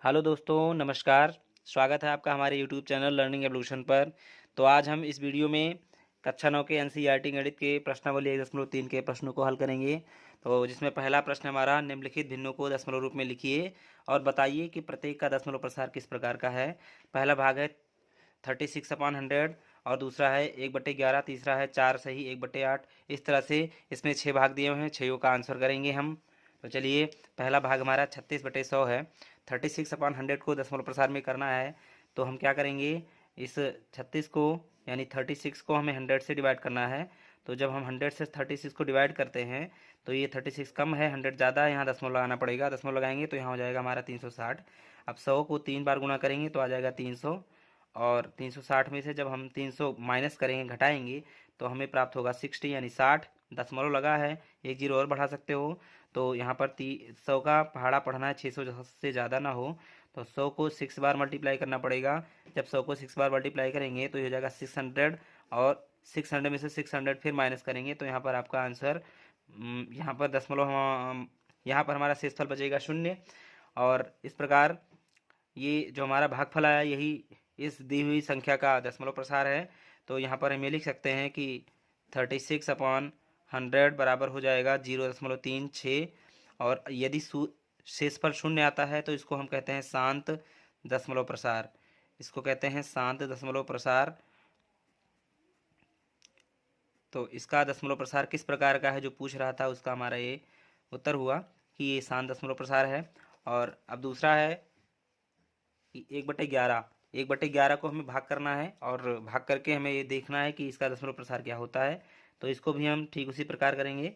Hello दोस्तों, नमस्कार। स्वागत है आपका हमारे यूट्यूब चैनल लर्निंग एवोल्यूशन पर। तो आज हम इस वीडियो में कक्षा 9 के एनसीईआरटी गणित के प्रश्नावली 1.3 के प्रश्नों को हल करेंगे। तो जिसमें पहला प्रश्न हमारा, निम्नलिखित भिन्नों को दशमलव रूप में लिखिए और बताइए कि प्रत्येक का दशमलव प्रसार किस प्रकार का है। पहला भाग है 36/100 और दूसरा है 1/11, तीसरा है 4 सही 1/8। इस तरह से इसमें 6 भाग दिए हुए हैं, 6 का आंसर करेंगे हम। तो चलिए, पहला भाग हमारा 36/100 है। 36/100 को दशमलव प्रसार में करना है तो हम क्या करेंगे, इस 36 को यानी 36 को हमें 100 से डिवाइड करना है। तो जब हम 100 से 36 को डिवाइड करते हैं तो ये 36 कम है, 100 ज़्यादा है, यहाँ दशमलव लगाना पड़ेगा। दशमलव लगाएंगे तो यहाँ हो जाएगा हमारा 360। अब 100 को 3 बार गुणा करेंगे तो आ जाएगा 300, और 360 में से जब हम 300 माइनस करेंगे, घटाएंगे, तो हमें प्राप्त होगा 60 यानी 60। दशमलव लगा है, एक जीरो और बढ़ा सकते हो। तो यहाँ पर 100 का पहाड़ा पढ़ना है, 600 से ज़्यादा ना हो। तो 100 को 6 बार मल्टीप्लाई करना पड़ेगा। जब 100 को 6 बार मल्टीप्लाई करेंगे तो ये हो जाएगा 600, और 600 में से 600 फिर माइनस करेंगे तो यहाँ पर आपका आंसर, यहाँ पर दशमलव यहाँ पर हमारा शेषफल बचेगा 0। और इस प्रकार ये जो हमारा भागफल आया, यही इस दी हुई संख्या का दशमलव प्रसार है। तो यहाँ पर हम ये लिख सकते हैं कि 36/100 बराबर हो जाएगा 0.36। और यदि शेषफल 0 आता है तो इसको हम कहते हैं शांत दशमलव प्रसार। इसको कहते हैं शांत दशमलव प्रसार। तो इसका दशमलव प्रसार किस प्रकार का है जो पूछ रहा था, उसका हमारा ये उत्तर हुआ कि ये शांत दशमलव प्रसार है। और अब दूसरा है 1/11। 1/11 को हमें भाग करना है और भाग करके हमें ये देखना है कि इसका दशमलव प्रसार क्या होता है। तो इसको भी हम ठीक उसी प्रकार करेंगे।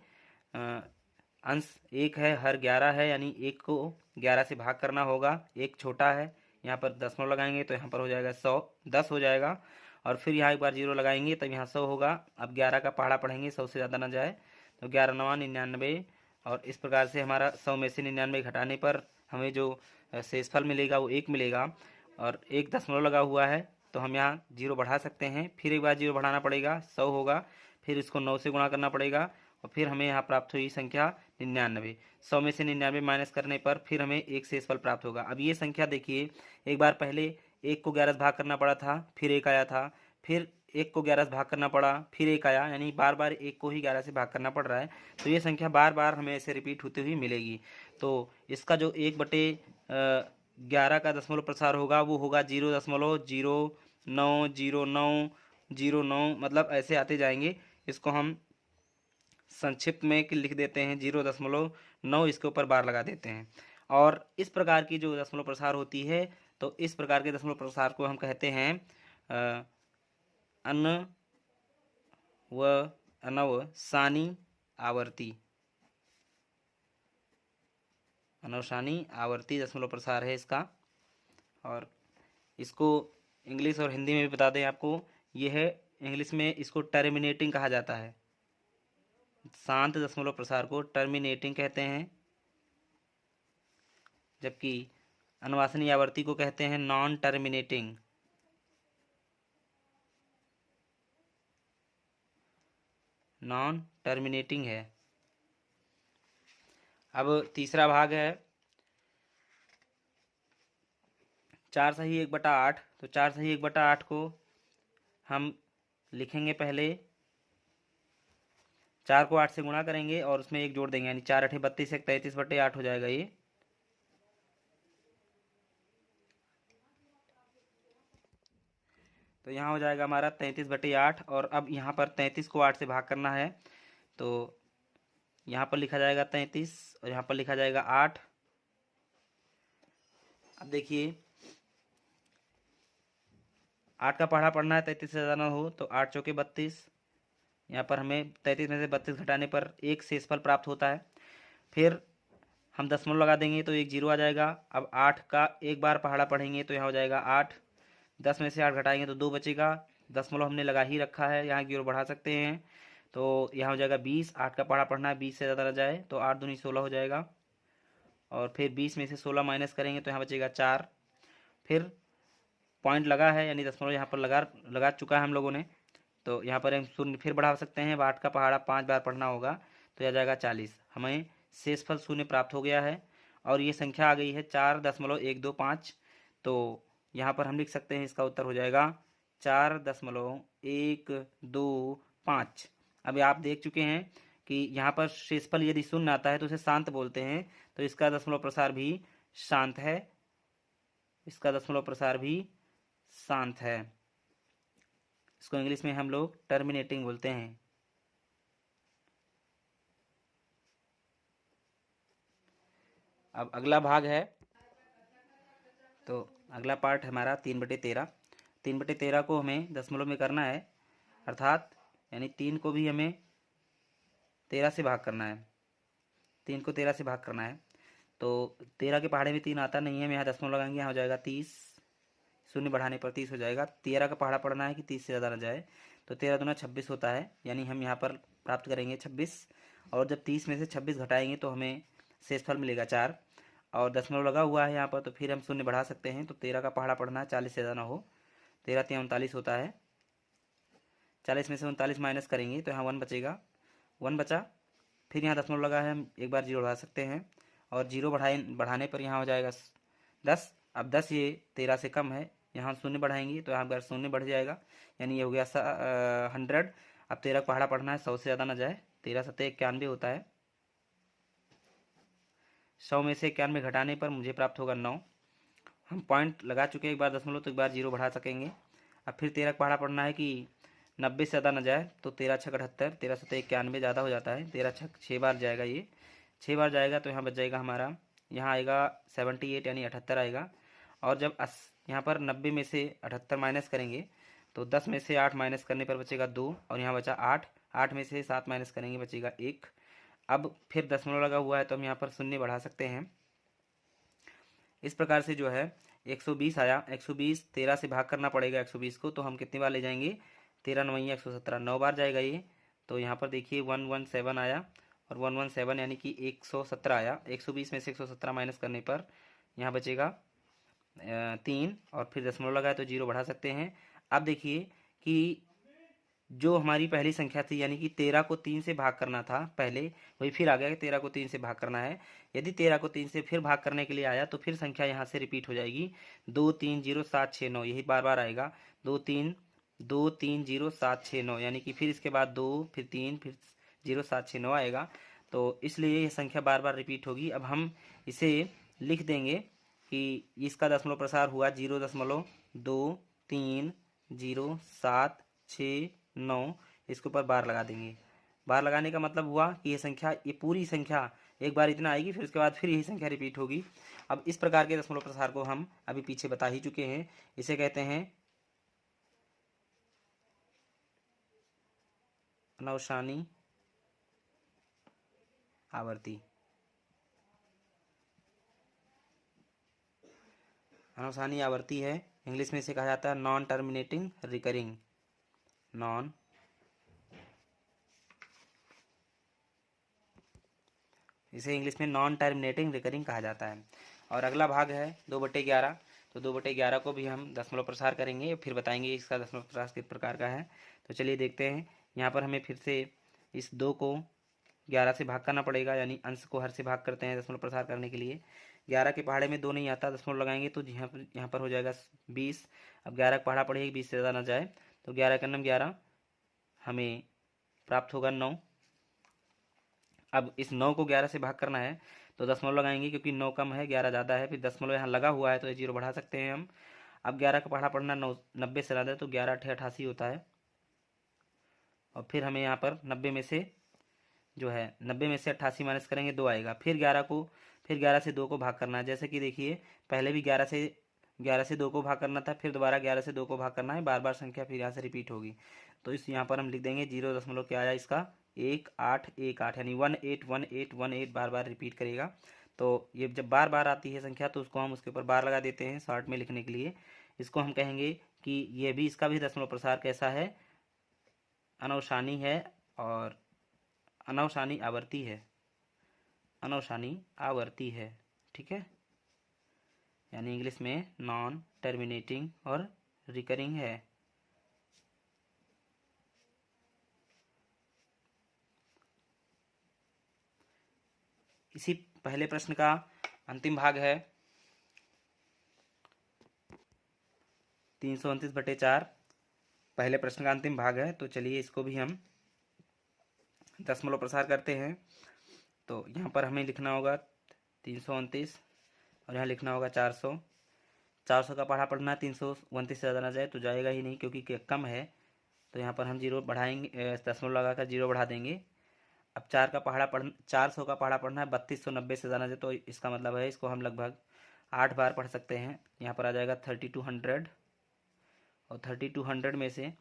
अंश 1 है, हर 11 है, यानी 1 को 11 से भाग करना होगा। 1 छोटा है, यहाँ पर दशमलव लगाएंगे तो यहाँ पर हो जाएगा 100, 10 हो जाएगा। और फिर यहाँ एक बार जीरो लगाएंगे तब यहाँ 100 होगा। अब 11 का पहाड़ा पढ़ेंगे, 100 से ज़्यादा ना जाए। तो 11 9 99। और इस प्रकार से हमारा 100 में से 99 घटाने पर हमें जो शेषफल मिलेगा वो 1 मिलेगा। और एक दशमलव लगा हुआ है तो हम यहाँ जीरो बढ़ा सकते हैं, फिर एक बार जीरो बढ़ाना पड़ेगा, 100 होगा। फिर इसको 9 से गुणा करना पड़ेगा और फिर हमें यहाँ प्राप्त हुई संख्या 99। 100 में से 99 माइनस करने पर फिर हमें एक शेषफल प्राप्त होगा। अब ये संख्या देखिए, एक बार पहले 1 को 11 से भाग करना पड़ा था, फिर 1 आया था, फिर 1 को 11 से भाग करना पड़ा, फिर 1 आया, यानी बार बार 1 को ही 11 से भाग करना पड़ रहा है। तो ये संख्या बार बार हमें ऐसे रिपीट होती हुई मिलेगी। तो इसका जो 1/11 का दशमलव प्रसार होगा वो होगा 0.090909, मतलब ऐसे आते जाएंगे। इसको हम संक्षिप्त में लिख देते हैं 0.9, इसके ऊपर बार लगा देते हैं। और इस प्रकार की जो दशमलव प्रसार होती है, तो इस प्रकार के दशमलव प्रसार को हम कहते हैं अनवसानी आवर्ती। अनवसानी आवर्ती दशमलव प्रसार है इसका। और इसको इंग्लिश और हिंदी में भी बता दें आपको, यह है, इंग्लिश में इसको टर्मिनेटिंग कहा जाता है। शांत दशमलव प्रसार को टर्मिनेटिंग कहते हैं, जबकि अनुवासनी आवर्ती को कहते हैं नॉन टर्मिनेटिंग। नॉन टर्मिनेटिंग है। अब तीसरा भाग है 4 सही 1/8। तो 4 सही 1/8 को हम लिखेंगे, पहले 4 को 8 से गुणा करेंगे और उसमें 1 जोड़ देंगे, यानी 4 8 32, 33/8 हो जाएगा ये। तो यहाँ हो जाएगा हमारा 33/8। और अब यहाँ पर 33 को 8 से भाग करना है, तो यहाँ पर लिखा जाएगा 33 और यहाँ पर लिखा जाएगा 8। अब देखिए, 8 का पहाड़ा पढ़ना है, 33 से ज़्यादा ना हो, तो 8 चौके 32। यहाँ पर हमें 33 में से 32 घटाने पर एक शेषफल प्राप्त होता है। फिर हम दशमलव लगा देंगे तो एक जीरो आ जाएगा। अब 8 का एक बार पहाड़ा पढ़ेंगे तो यहाँ हो जाएगा 8। 10 में से 8 घटाएंगे तो 2 बचेगा। दशमलव हमने लगा ही रखा है, यहाँ जीरो बढ़ा सकते हैं, तो यहाँ हो जाएगा 20। 8 का पहाड़ा पढ़ना है, 20 से ज़्यादा ना जाए, तो 8 दूनी 16 हो जाएगा। और फिर 20 में से 16 माइनस करेंगे तो यहाँ बचेगा 4। फिर पॉइंट लगा है, यानी दशमलव यहाँ पर लगा चुका है हम लोगों ने, तो यहाँ पर हम शून्य फिर बढ़ा सकते हैं। 8 का पहाड़ा 5 बार पढ़ना होगा तो यह जाएगा 40। हमें शेषफल 0 प्राप्त हो गया है। और ये संख्या आ गई है 4.125। तो यहाँ पर हम लिख सकते हैं इसका उत्तर हो जाएगा 4.125। अभी आप देख चुके हैं कि यहाँ पर शेषफल यदि शून्य आता है तो उसे शांत बोलते हैं, तो इसका दशमलव प्रसार भी शांत है, इसका दशमलव प्रसार भी शांत है। इसको इंग्लिश में हम लोग टर्मिनेटिंग बोलते हैं। अब अगला भाग है, तो अगला पार्ट हमारा 3/13। 3/13 को हमें दशमलव में करना है, अर्थात यानी 3 को भी हमें 13 से भाग करना है। 3 को 13 से भाग करना है, तो 13 के पहाड़े में 3 आता नहीं है, हम यहाँ दशमलव लगाएंगे, यहाँ हो जाएगा 30, शून्य बढ़ाने पर 30 हो जाएगा। 13 का पहाड़ा पढ़ना है कि 30 से ज़्यादा न जाए, तो 13 दूना 26 होता है, यानी हम यहाँ पर प्राप्त करेंगे 26। और जब 30 में से 26 घटाएंगे तो हमें शेषफल मिलेगा 4, और दशमलव लगा हुआ है यहाँ पर, तो फिर हम शून्य बढ़ा सकते हैं। तो 13 का पहाड़ा पढ़ना है 40 से ज़्यादा ना हो, 13 3 39 होता है। 40 में से 39 माइनस करेंगे तो यहाँ 1 बचेगा, 1 बचा। फिर यहाँ दशमलव लगा है, हम एक बार जीरो बढ़ा सकते हैं, और जीरो बढ़ाने पर यहाँ हो जाएगा 10। अब 10 ये 13 से कम है, यहाँ शून्य बढ़ाएंगे तो यहाँ पर शून्य बढ़ जाएगा, यानी ये हो गया 100। अब 13 का पहाड़ा पढ़ना है 100 से ज़्यादा ना जाए, 13 7 91 होता है। 100 में से 91 घटाने पर मुझे प्राप्त होगा 9। हम पॉइंट लगा चुके हैं एक बार दशमलव, तो एक बार जीरो बढ़ा सकेंगे। अब फिर 13 का पहाड़ा पढ़ना है कि 90 से ज़्यादा न जाए, तो 13 6 78, 13 7 91 ज़्यादा हो जाता है, 13 6 बार जाएगा, ये 6 बार जाएगा, तो यहाँ बच जाएगा हमारा, यहाँ आएगा 78 यानी 78 आएगा। और जब यहाँ पर 90 में से 78 माइनस करेंगे तो 10 में से 8 माइनस करने पर बचेगा 2, और यहाँ बचा 8, 8 में से 7 माइनस करेंगे बचेगा 1। अब फिर दशमलव लगा हुआ है तो हम यहाँ पर शून्य बढ़ा सकते हैं। इस प्रकार से जो है 120 आया। 120 13 से भाग करना पड़ेगा 120 को, तो हम कितनी बार ले जाएंगे, 13 9 117, 9 बार जाएगा ये। तो यहाँ पर देखिए 117 आया, और 117 यानी कि 117 आया। 120 में से 117 माइनस करने पर यहाँ बचेगा 3, और फिर दशमलव लगाए तो जीरो बढ़ा सकते हैं। अब देखिए कि जो हमारी पहली संख्या थी, यानी कि 13 को 3 से भाग करना था पहले, वही फिर आ गया कि 13 को 3 से भाग करना है। यदि 13 को 3 से फिर भाग करने के लिए आया तो फिर संख्या यहाँ से रिपीट हो जाएगी, 2 3 0 7 6 9, यही बार बार आएगा, 2 3 0 7 6 9, यानी कि फिर इसके बाद 2 फिर 3 फिर 0 7 6 9 आएगा। तो इसलिए यह संख्या बार बार रिपीट होगी। अब हम इसे लिख देंगे कि इसका दशमलव प्रसार हुआ 0.23076 इसके ऊपर बार लगा देंगे। बार लगाने का मतलब हुआ कि ये संख्या, ये पूरी संख्या एक बार इतना आएगी, फिर उसके बाद फिर यही संख्या रिपीट होगी। अब इस प्रकार के दशमलव प्रसार को हम अभी पीछे बता ही चुके हैं, इसे कहते हैं अनवसानी आवर्ती। अनवसानी आवर्ती है, इंग्लिश में इसे कहा जाता है नॉन टर्मिनेटिंग रिकरिंग, इसे इंग्लिश में नॉन टर्मिनेटिंग रिकरिंग कहा जाता है। और अगला भाग है 2/11। तो 2/11 को भी हम दशमलव प्रसार करेंगे, फिर बताएंगे इसका दशमलव प्रसार किस प्रकार का है। तो चलिए देखते हैं। यहाँ पर हमें फिर से इस 2 को 11 से भाग करना पड़ेगा, यानी अंश को हर से भाग करते हैं दशमलव प्रसार करने के लिए। 11 के पहाड़े में 2 नहीं आता, दशमलव लगाएंगे तो यहाँ पर हो जाएगा 20। अब 11 का पहाड़ा पड़ेगा 20 से ज़्यादा ना जाए, तो 11 का नाम 11, हमें प्राप्त होगा 9। अब इस 9 को 11 से भाग करना है तो दशमलव लगाएंगे, क्योंकि 9 कम है 11 ज़्यादा है, फिर दशमलव यहाँ लगा हुआ है तो ये जीरो बढ़ा सकते हैं हम। अब 11 का पहाड़ा पढ़ना 90 से ज़्यादा है, तो 11 8 88 होता है। और फिर हमें यहाँ पर 90 में से जो है 90 में से 88 माइनस करेंगे 2 आएगा। फिर 11 से 2 को भाग करना है। जैसे कि देखिए पहले भी 11 से 2 को भाग करना था, फिर दोबारा 11 से 2 को भाग करना है, बार बार संख्या फिर यहाँ से रिपीट होगी। तो इस यहाँ पर हम लिख देंगे 0 दशमलव क्या आया इसका 1 8 1 8, यानी 181818 बार बार रिपीट करेगा। तो ये जब बार बार आती है संख्या तो उसको हम उसके ऊपर बार लगा देते हैं शॉर्ट में लिखने के लिए। इसको हम कहेंगे कि ये भी, इसका भी दशमलव प्रसार कैसा है, अनवसानी है और अनवसानी आवर्ती है, अनवसानी आवर्ती है, ठीक है, यानी इंग्लिश में नॉन टर्मिनेटिंग और रिकरिंग है। इसी पहले प्रश्न का अंतिम भाग है 329/4, पहले प्रश्न का अंतिम भाग है। तो चलिए इसको भी हम दशमलव प्रसार करते हैं। तो यहाँ पर हमें लिखना होगा 329 और यहाँ लिखना होगा 400। 400 का पढ़ा पढ़ना है, 329 से ज़्यादा ना जाए तो जाएगा ही नहीं क्योंकि कम है। तो यहाँ पर हम जीरो बढ़ाएंगे, दशमलव लगाकर जीरो बढ़ा देंगे। अब 400 का पहाड़ा पढ़ना है, 3290 से ज़्यादा है तो इसका मतलब है इसको हम लगभग 8 बार पढ़ सकते हैं। यहाँ पर आ जाएगा 3200 और 3200 में से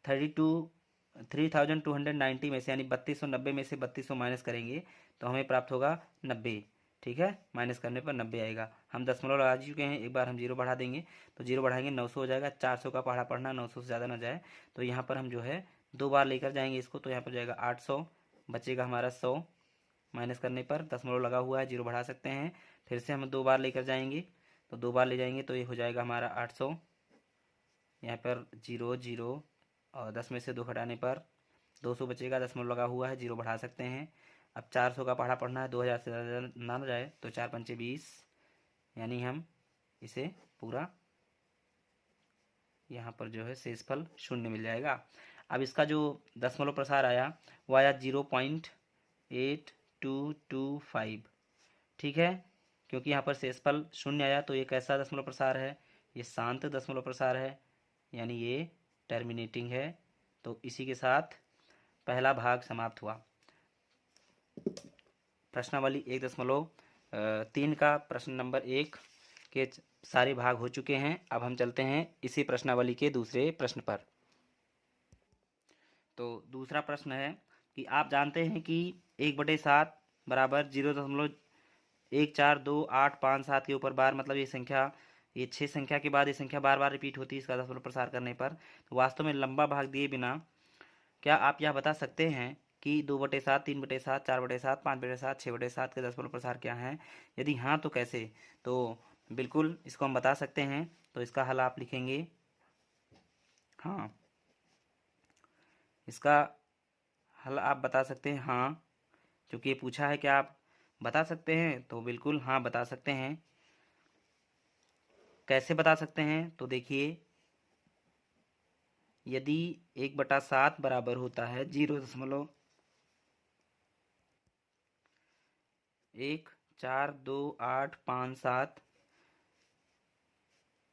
3290 में से यानी 3290 में से 3200 माइनस करेंगे तो हमें प्राप्त होगा 90। ठीक है, माइनस करने पर 90 आएगा। हम दशमलव लगा चुके हैं, एक बार हम जीरो बढ़ा देंगे तो जीरो बढ़ाएंगे 900 हो जाएगा। 400 का पहाड़ा पढ़ना, 900 से ज़्यादा ना जाए तो यहाँ पर हम जो है 2 बार लेकर जाएंगे इसको। तो यहाँ पर जाएगा 800, बचेगा हमारा 100। माइनस करने पर दशमलव लगा हुआ है, जीरो बढ़ा सकते हैं। फिर से हम 2 बार लेकर जाएंगे तो 2 बार ले जाएंगे तो ये हो जाएगा हमारा 800। यहाँ पर 0 0 और 10 में से 2 घटाने पर 200 बचेगा, दशमलव लगा हुआ है, जीरो बढ़ा सकते हैं। अब 400 का पढ़ा पढ़ना है, 2000 से ज़्यादा ना जाए तो 4 पंचे 20, यानी हम इसे पूरा यहाँ पर जो है शेषफल 0 मिल जाएगा। अब इसका जो दशमलव प्रसार आया वो आया 0.8225। ठीक है, क्योंकि यहाँ पर शेषफल 0 आया तो ये कैसा दशमलव प्रसार है, ये शांत दशमलव प्रसार है, यानी ये टर्मिनेटिंग है। तो इसी के साथ पहला भाग समाप्त हुआ। प्रश्नावली 1.3 का प्रश्न नंबर 1 के सारे भाग हो चुके हैं। अब हम चलते हैं इसी प्रश्नावली के दूसरे प्रश्न पर। तो दूसरा प्रश्न है कि आप जानते हैं कि 1/7 बराबर 0.1428557 के ऊपर बार, मतलब ये 6 संख्या के बाद ये संख्या बार बार रिपीट होती है इसका दशमलव प्रसार करने पर। तो वास्तव में लंबा भाग दिए बिना क्या आप यह बता सकते हैं कि 2/7, 3/7, 4/7, 5/7, 6/7 के दशमलव प्रसार क्या हैं? यदि हाँ तो कैसे? तो बिल्कुल इसको हम बता सकते हैं। तो इसका हल आप लिखेंगे हाँ, इसका हल आप बता सकते हैं हाँ, क्योंकि ये पूछा है कि आप बता सकते हैं तो बिल्कुल हाँ बता सकते हैं। कैसे बता सकते हैं? तो देखिए, यदि 1/7 बराबर होता है 0.1428557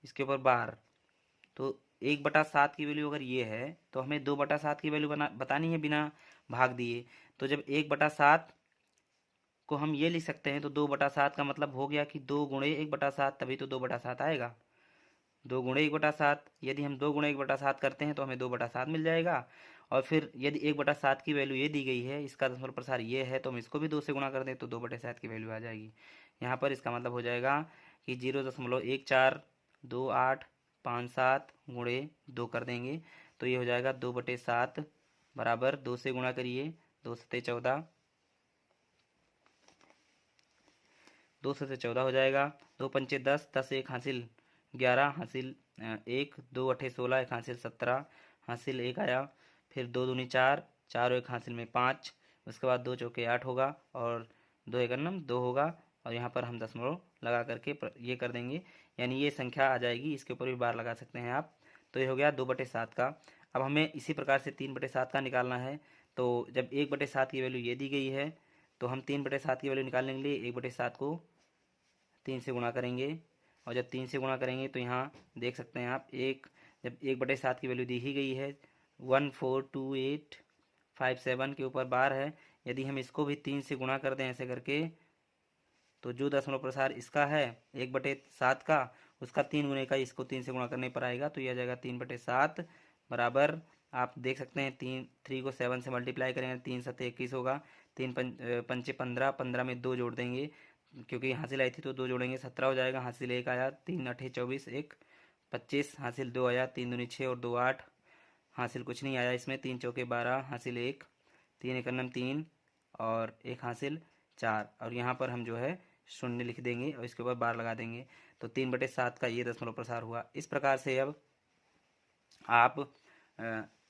इसके ऊपर बार, तो 1/7 की वैल्यू अगर ये है तो हमें 2/7 की वैल्यू बतानी है बिना भाग दिए। तो जब 1/7 को हम ये लिख सकते हैं तो 2/7 का मतलब हो गया कि 2 गुणे 1/7, तभी तो 2/7 आएगा। 2 गुणे 1/7, यदि हम 2 गुणे 1/7 करते हैं तो हमें 2/7 मिल जाएगा। और फिर यदि 1/7 की वैल्यू ये दी गई है, इसका दशमलव प्रसार ये है, तो हम इसको भी 2 से गुणा कर दें तो 2/7 की वैल्यू आ जाएगी। यहाँ पर इसका मतलब हो जाएगा कि 0.142857 गुणे 2 कर देंगे तो ये हो जाएगा 2/7 बराबर 2 से गुणा करिए, 2 सत्ते 14, 2 से 14 हो जाएगा। 2 पंचे 10, 10 एक हासिल 11, हासिल 1, 2 अठे 16, एक हासिल 17, हासिल 1 आया। फिर 2 दूनी 4, 4 एक हासिल में 5, उसके बाद 2 चौके 8 होगा और 2 एक अन्नम 2 होगा। और यहाँ पर हम दशमलव लगा करके ये कर देंगे, यानी ये संख्या आ जाएगी। इसके ऊपर भी बार लगा सकते हैं आप। तो ये हो गया 2/7 का। अब हमें इसी प्रकार से 3/7 का निकालना है। तो जब 1/7 की वैल्यू ये दी गई है तो हम 3/7 की वैल्यू निकालने के लिए 1/7 को 3 से गुणा करेंगे। और जब 3 से गुणा करेंगे तो यहाँ देख सकते हैं आप, जब 1/7 की वैल्यू दी ही गई है 142857 के ऊपर बार है, यदि हम इसको भी 3 से गुणा कर दें ऐसे करके तो जो दशमलव प्रसार इसका है 1/7 का, उसका 3 गुणे का इसको 3 से गुणा करने पर आएगा। तो यह आ जाएगा 3/7 बराबर, आप देख सकते हैं 3 को 7 से मल्टीप्लाई करेंगे 3 7 21 होगा। 3 पंचे 15, 15 में 2 जोड़ देंगे क्योंकि हासिल आई थी तो 2 जोड़ेंगे 17 हो जाएगा। हासिल 1 आया, 3 अठे 24, 1 25, हासिल 2 आया, 3 दूनी 6 और 2 8, हासिल कुछ नहीं आया इसमें। 3 चौके 12, हासिल 1, 3 एक अन्नम 3 और 1 हासिल 4। और यहाँ पर हम जो है 0 लिख देंगे और इसके ऊपर बार लगा देंगे। तो 3/7 का ये दशमलव प्रसार हुआ। इस प्रकार से अब आप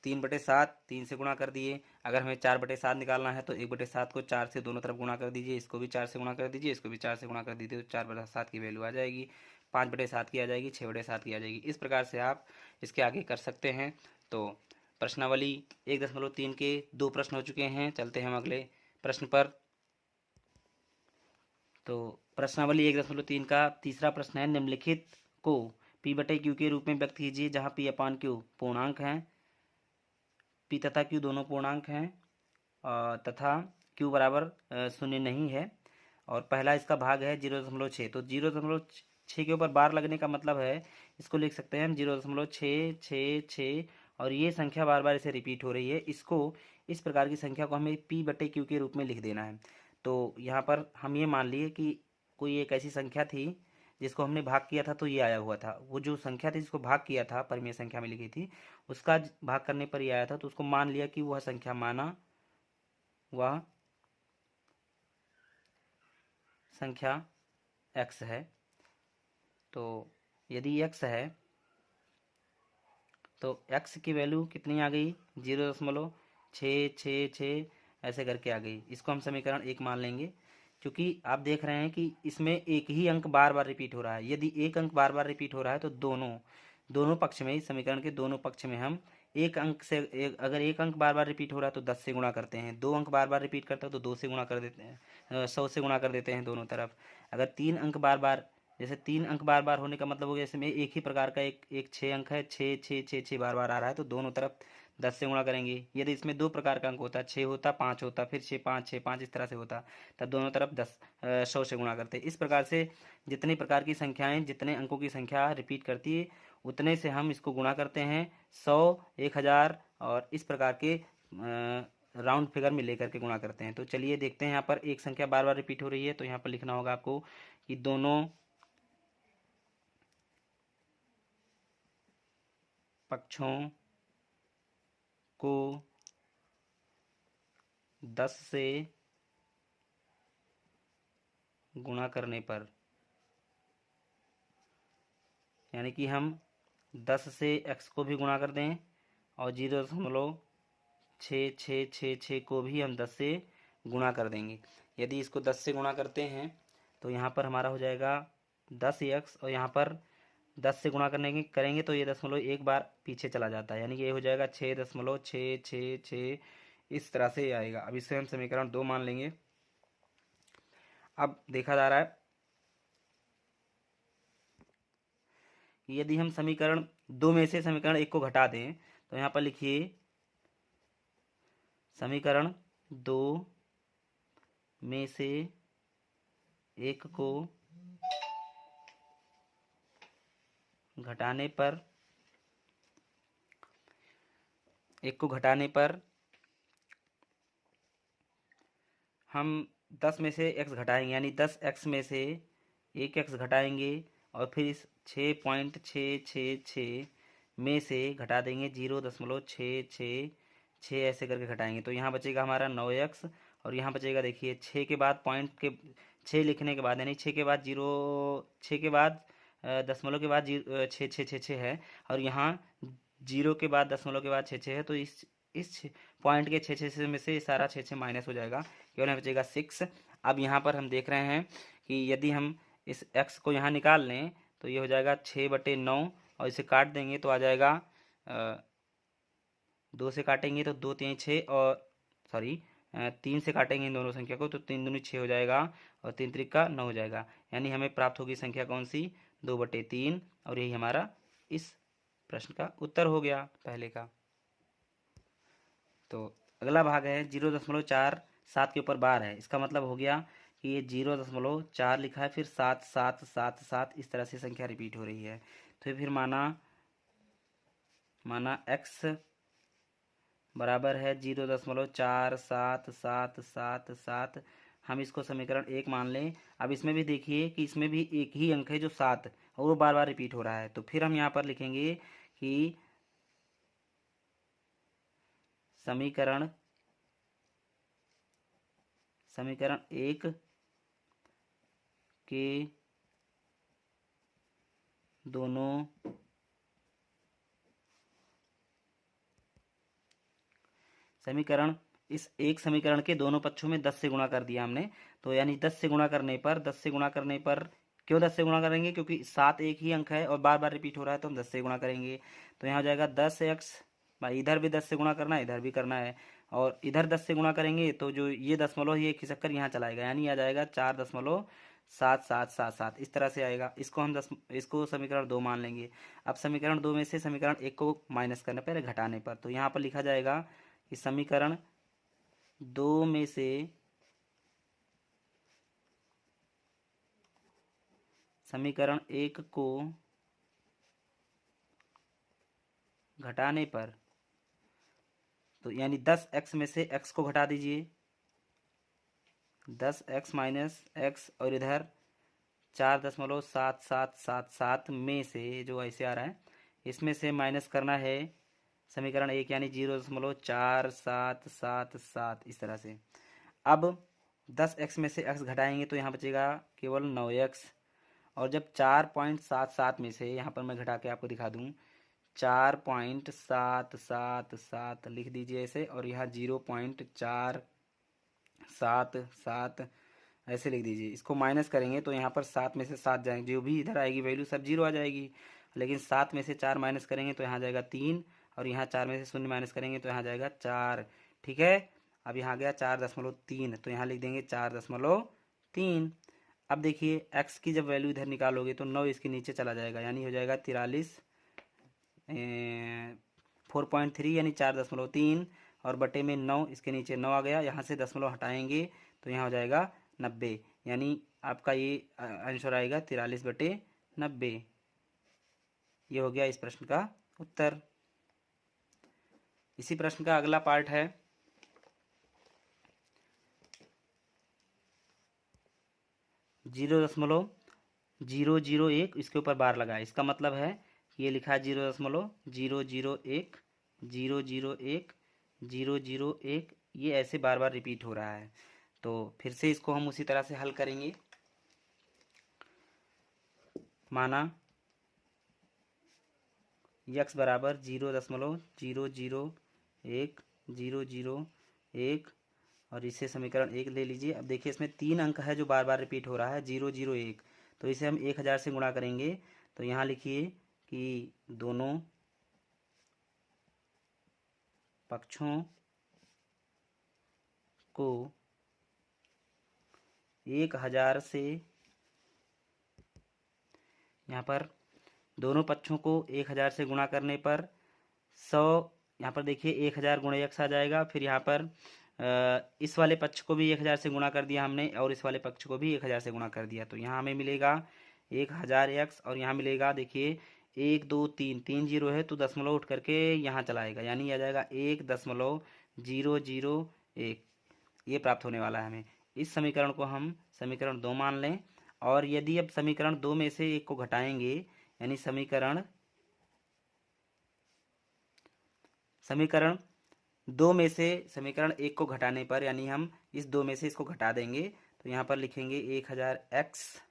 3/7 3 से गुणा कर दिए। अगर हमें 4/7 निकालना है तो 1/7 को 4 से दोनों तरफ गुणा कर दीजिए, इसको भी 4 से गुणा कर दीजिए, इसको भी 4 से गुणा कर दीजिए, तो 4/7 की वैल्यू आ जाएगी, 5/7 की आ जाएगी, 6/7 की आ जाएगी। इस प्रकार से आप इसके आगे कर सकते हैं। तो प्रश्नावली 1.3 के 2 प्रश्न हो चुके हैं। चलते हैं हम अगले प्रश्न पर। तो प्रश्नावली 1.3 का तीसरा प्रश्न है, निम्नलिखित को P/Q के रूप में व्यक्त कीजिए, जहाँ P/Q पूर्णांक हैं, P तथा Q दोनों पूर्णांक हैं, तथा Q बराबर 0 नहीं है। और पहला इसका भाग है 0.6। तो 0.6 के ऊपर बार लगने का मतलब है, इसको लिख सकते हैं हम 0.666, और ये संख्या बार बार इसे रिपीट हो रही है। इसको, इस प्रकार की संख्या को हमें P/Q के रूप में लिख देना है। तो यहाँ पर हम ये मान लिए कि कोई एक ऐसी संख्या थी जिसको हमने भाग किया था, तो ये आया हुआ था। वो जो संख्या थी जिसको भाग किया था, परिमेय संख्या में लिखी थी, उसका भाग करने पर ये आया था, तो उसको मान लिया कि वह संख्या, माना वह संख्या x है। तो यदि x है तो x की वैल्यू कितनी आ गई, 0.666 ऐसे करके आ गई। इसको हम समीकरण 1 मान लेंगे, क्योंकि आप देख रहे हैं कि इसमें एक ही अंक बार बार रिपीट हो रहा है। यदि एक अंक बार बार रिपीट हो रहा है तो दोनों पक्ष में, इस समीकरण के दोनों पक्ष में हम एक अंक से, अगर एक अंक बार बार रिपीट हो रहा है तो 10 से गुणा करते हैं, 2 अंक बार बार रिपीट करता है तो 2 से गुणा कर देते हैं, 100 से गुणा कर देते हैं दोनों तरफ। अगर 3 अंक बार बार, जैसे 3 अंक बार बार होने का मतलब हो गया, इसमें एक ही प्रकार का एक 6 अंक है, 6 बार बार आ रहा है, तो दोनों तरफ 10 से गुणा करेंगे। यदि इसमें 2 प्रकार का अंक होता, 6 होता, 5 होता, फिर 6 5 इस तरह से होता, तब दोनों तरफ 100 से गुणा करते। इस प्रकार से जितनी प्रकार की संख्याएं, जितने अंकों की संख्या रिपीट करती है, उतने से हम इसको गुणा करते हैं, 100, 1000, और इस प्रकार के राउंड फिगर में लेकर के गुणा करते हैं। तो चलिए देखते हैं, यहाँ पर एक संख्या बार बार रिपीट हो रही है, तो यहाँ पर लिखना होगा आपको कि दोनों पक्षों को 10 से गुणा करने पर, यानी कि हम 10 से x को भी गुणा कर दें, और 0.6666 को भी हम 10 से गुणा कर देंगे। यदि इसको 10 से गुणा करते हैं तो यहाँ पर हमारा हो जाएगा 10x, और यहाँ पर 10 से गुणा करेंगे तो ये 1 बार पीछे चला जाता है, यानी कि ये हो जाएगा 6.666, इस तरह से आएगा। अब इसे हम समीकरण 2 मान लेंगे। अब देखा जा रहा है कि यदि हम समीकरण 2 में से समीकरण 1 को घटा दें, तो यहाँ पर लिखिए, समीकरण 2 में से 1 को घटाने पर, 1 को घटाने पर हम 10 में से x घटाएंगे, यानी 10x में से 1x घटाएंगे, और फिर इस 6.666 में से घटा देंगे 0.666, ऐसे करके घटाएंगे। तो यहाँ बचेगा हमारा 9x, और यहाँ बचेगा, देखिए 6 के बाद पॉइंट के 6 लिखने के बाद, यानी 6 के बाद 6 के बाद दशमलव के बाद 6 है, और यहाँ 0 के बाद दशमलव के बाद 6 है, तो इस पॉइंट के 6 में से सारा 6 माइनस हो जाएगा, केवल यहाँ बचेगा 6। अब यहाँ पर हम देख रहे हैं कि यदि हम इस x को यहाँ निकाल लें तो ये हो जाएगा 6/9, और इसे काट देंगे तो आ जाएगा 2 से काटेंगे तो 2 3 6, और सॉरी 3 से काटेंगे इन दोनों संख्या को तो 3 दूनी 6 हो जाएगा, और 3 त्रिका 9 हो जाएगा, यानी हमें प्राप्त होगी संख्या कौन सी, 2/3, और यही हमारा इस प्रश्न का उत्तर हो गया पहले का। तो अगला भाग है 0.47 के ऊपर बार है, इसका मतलब हो गया कि ये 0.4 लिखा है, फिर 7 7 7 7 इस तरह से संख्या रिपीट हो रही है। तो फिर माना x बराबर है 0.477777, हम इसको समीकरण 1 मान लें। अब इसमें भी देखिए कि इसमें भी एक ही अंक है जो 7, और वो बार बार रिपीट हो रहा है। तो फिर हम यहाँ पर लिखेंगे कि समीकरण 1 के दोनों समीकरण, इस एक समीकरण के दोनों पक्षों में 10 से गुणा कर दिया हमने, तो यानी 10 से गुणा करने पर क्यों 10 से गुणा करेंगे, क्योंकि 7 एक ही अंक है और बार बार रिपीट हो रहा है, तो हम 10 से गुणा करेंगे। तो यहाँ हो जाएगा 10x, भाई इधर भी 10 से गुणा करना है, इधर भी करना है, और इधर 10 से गुणा करेंगे तो जो ये दशमलव ये खिसक कर यहाँ चला आएगा, यानी आ जाएगा 4.7777, इस तरह से आएगा। इसको हम इसको समीकरण 2 मान लेंगे। अब समीकरण 2 में से समीकरण 1 को माइनस करने पर, घटाने पर, तो यहाँ पर लिखा जाएगा कि समीकरण 2 में से समीकरण 1 को घटाने पर, तो यानी 10x में से x को घटा दीजिए, 10x माइनस x, और इधर 4.7777 में से जो ऐसे आ रहा है, इसमें से माइनस करना है समीकरण 1 यानी 0.4777, इस तरह से। अब 10x में से x घटाएंगे तो यहाँ बचेगा केवल 9x, और जब 4.77 में से, यहाँ पर मैं घटा के आपको दिखा दूँ, 4.777 लिख दीजिए ऐसे, और यहाँ 0.477 ऐसे लिख दीजिए। इसको माइनस करेंगे तो यहाँ पर 7 में से 7 जाएंगे, जो भी इधर आएगी वैल्यू सब 0 आ जाएगी, लेकिन 7 में से 4 माइनस करेंगे तो यहाँ जाएगा 3, और यहाँ 4 में से 0 माइनस करेंगे तो यहाँ जाएगा 4। ठीक है, अब यहाँ गया 4.3, तो यहाँ लिख देंगे 4.3। अब देखिए x की जब वैल्यू इधर निकालोगे तो 9 इसके नीचे चला जाएगा, यानी हो जाएगा 4.3 यानी 4.3, और बटे में 9, इसके नीचे 9 आ गया, यहाँ से दशमलव हटाएंगे तो यहाँ हो जाएगा 90, यानी आपका ये आंसर आएगा 43/90। ये हो गया इस प्रश्न का उत्तर। इसी प्रश्न का अगला पार्ट है 0.001, इसके ऊपर बार लगाए, इसका मतलब है कि ये लिखा है 0.001 001 001, ये ऐसे बार बार रिपीट हो रहा है। तो फिर से इसको हम उसी तरह से हल करेंगे। माना x बराबर 0.001 001, और इसे समीकरण 1 ले लीजिए। अब देखिए इसमें 3 अंक है जो बार बार रिपीट हो रहा है, 001, तो इसे हम 1000 से गुणा करेंगे। तो यहाँ लिखिए कि दोनों पक्षों को 1000 से, यहाँ पर दोनों पक्षों को 1000 से गुणा करने पर 100, यहाँ पर देखिए 1000 गुणे x आ जाएगा। फिर यहाँ पर इस वाले पक्ष को भी 1000 से गुणा कर दिया हमने, और इस वाले पक्ष को भी 1000 से गुणा कर दिया, तो यहाँ हमें मिलेगा 1000x, और यहाँ मिलेगा देखिए 1 2 3 3 जीरो है, तो दशमलव उठ करके यहाँ चला आएगा, यानी आ जाएगा 1.001, ये प्राप्त होने वाला है हमें। इस समीकरण को हम समीकरण 2 मान लें, और यदि अब समीकरण 2 में से 1 को घटाएंगे, यानी समीकरण 2 में से समीकरण 1 को घटाने पर, यानी हम इस 2 में से इसको घटा देंगे, तो यहाँ पर लिखेंगे 1000x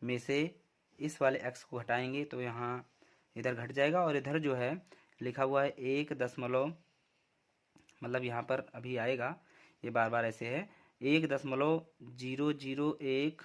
में से इस वाले x को घटाएंगे तो यहाँ इधर घट जाएगा, और इधर जो है लिखा हुआ है 1 दशमलव, मतलब यहाँ पर अभी आएगा, ये बार बार ऐसे है, 1.001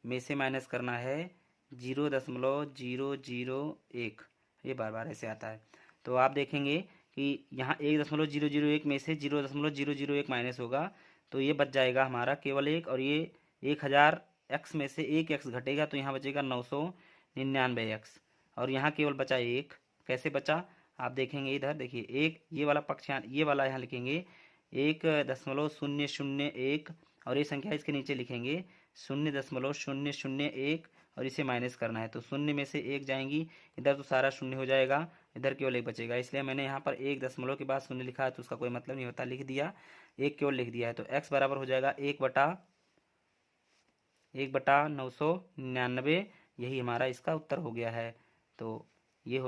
में से माइनस करना है 0.001, ये बार बार ऐसे आता है। तो आप देखेंगे कि यहाँ 1.001 में से 0.001 माइनस होगा, तो ये बच जाएगा हमारा केवल 1, और ये 1000x में से 1x घटेगा, तो यहाँ बचेगा 999x, और यहाँ केवल बचा 1। कैसे बचा आप देखेंगे, इधर देखिए 1, ये वाला पक्ष यहाँ, ये वाला यहाँ लिखेंगे 1.001, और ये संख्या इसके नीचे लिखेंगे 0.001, और इसे माइनस करना है, तो 0 में से 1 जाएंगी, इधर तो सारा 0 हो जाएगा, इधर केवल 1 बचेगा, इसलिए मैंने यहाँ पर 1 दशमलव के बाद 0 लिखा है, तो उसका कोई मतलब नहीं होता, लिख दिया, 1 केवल लिख दिया है। तो x बराबर हो जाएगा 1/999, यही हमारा इसका उत्तर हो गया है। तो ये हो